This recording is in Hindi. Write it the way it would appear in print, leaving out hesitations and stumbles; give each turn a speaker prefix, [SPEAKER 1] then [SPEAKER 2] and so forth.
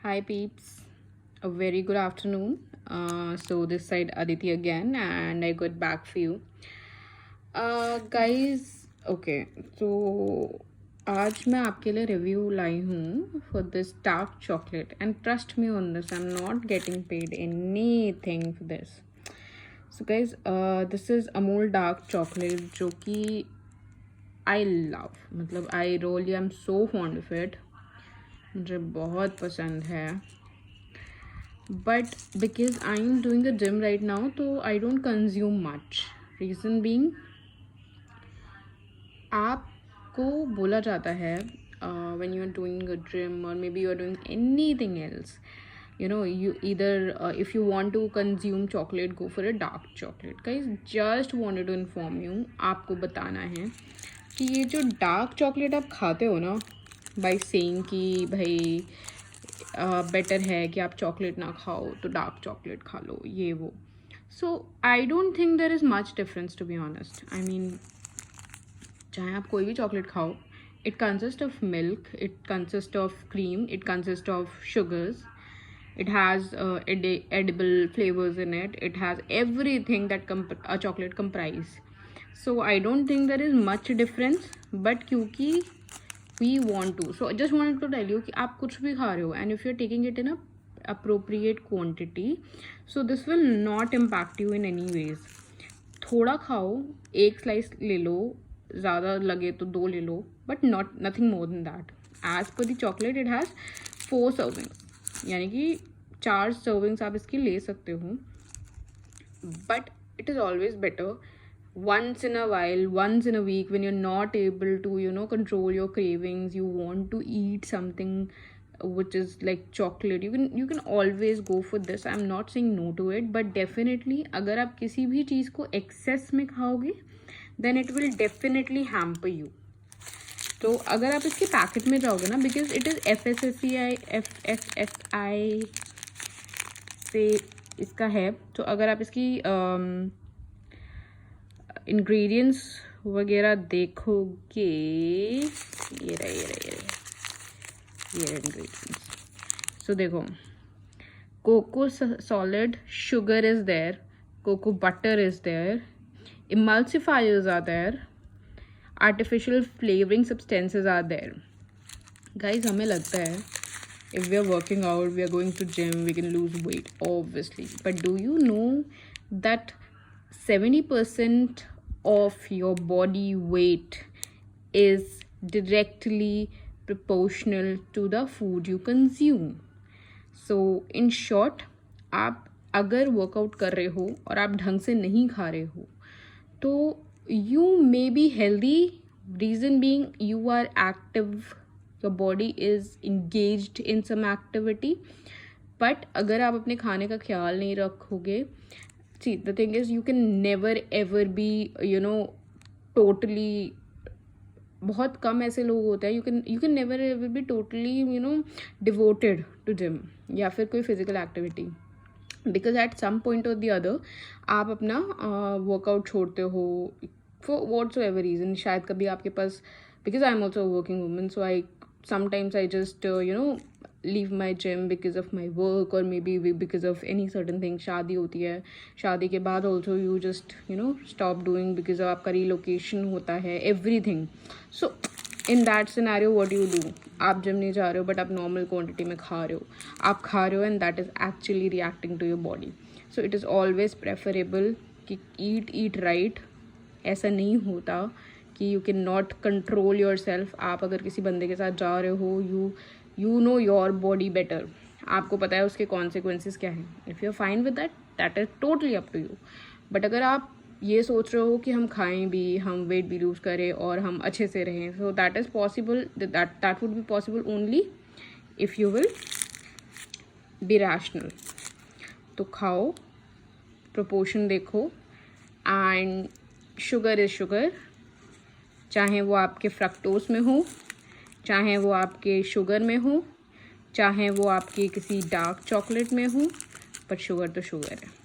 [SPEAKER 1] Hi peeps, a very good afternoon. So this side Aditi again, and I got back for you. Guys, okay. So आज मैं आपके लिए रिव्यू लाई हूँ for this dark chocolate, and trust me on this, I'm not getting paid anything for this. So guys, this is Amul dark chocolate जो कि I love, मतलब I really am so fond of it. मुझे बहुत पसंद है. But because I am doing the gym right now, so I don't consume much. Reason being, आपको बोला जाता है when you are doing a gym or maybe you are doing anything else, you either if you want to consume chocolate, go for a dark chocolate. Guys, just wanted to inform you, आपको बताना है कि ये जो डार्क चॉकलेट आप खाते हो ना, बाय सेइंग कि भाई बेटर है कि आप चॉकलेट ना खाओ तो डार्क चॉकलेट खा लो, ये वो. So I don't think there is much difference, to be honest. I mean, चाहे आप कोई भी चॉकलेट खाओ, it consist of milk, it consist of cream, it consist of sugars, it has edible flavors in it, it has everything that a chocolate comprise. So I don't think there is much difference, but क्योंकि we want to, so I just wanted to tell you कि आप कुछ भी खा रहे हो and if you're taking it in a appropriate quantity, so this will not impact you in any ways. थोड़ा खाओ, एक स्लाइस ले लो, ज़्यादा लगे तो 2 ले लो, but nothing more than that. As per the chocolate, it has 4 servings, यानी कि 4 सर्विंग्स आप इसकी ले सकते हो. But it is always better once in a while, once in a week, when you're not able to control your cravings, you want to eat something which is like chocolate, you can always go for this. I'm not saying no to it, but definitely अगर आप किसी भी चीज़ को excess में खाओगे, then it will definitely hamper you. तो अगर आप इसके पैकेट में जाओगे ना, बिकॉज इट इज़ FSSAI से इसका है, तो अगर आप इसकी इंग्रेडिएंट्स वगैरह देखोगे, ये रहे इंग्रेडिएंट्स. सो देखो, cocoa solid sugar is there, cocoa butter is there, emulsifiers are there, artificial flavoring substances are there. Guys, हमें लगता है if we are working out, we are going to gym, we can lose weight, obviously. But do you know that 70% of your body weight is directly proportional to the food you consume? So in short, आप अगर वर्कआउट कर रहे हो और आप ढंग से नहीं खा रहे हो, तो you may be healthy, reason being you are active, your body is engaged in some activity. but अगर आप अपने खाने का ख्याल नहीं रखोगे, see the thing is you can never ever be totally, बहुत कम ऐसे लोग होते हैं, you can never ever be totally devoted to gym या फिर कोई physical activity, because at some point और दी अदर आप अपना वर्कआउट छोड़ते हो फॉर व्हाट्स एवर रीज़न. शायद कभी आपके पास, because I am also working woman, so I sometimes I just leave my gym because of my work, और maybe because of any certain thing. शादी होती है, शादी के बाद also you just stop doing because आपका रीलोकेशन होता है, everything. So in that scenario what you do, आप जिम नहीं जा रहे हो बट आप नॉर्मल क्वांटिटी में खा रहे हो, आप खा रहे हो and that is actually reacting to your body. So it is always preferable कि ईट राइट. ऐसा नहीं होता कि you can not control yourself. आप अगर किसी बंदे के साथ जा रहे हो, you know your body better, आपको पता है उसके कॉन्सिक्वेंसेस क्या हैं. If you are fine with that is totally up to you. But अगर आप ये सोच रहे हो कि हम खाएं भी, हम वेट भी लूज़ करें और हम अच्छे से रहें, so that is possible, that would be possible only if you will be rational. तो खाओ, प्रोपोर्शन देखो, एंड शुगर इज़ शुगर, चाहे वो आपके फ्रक्टोज में हो, चाहे वो आपके शुगर में हो, चाहे वो आपके किसी डार्क चॉकलेट में हो, बट शुगर तो शुगर है.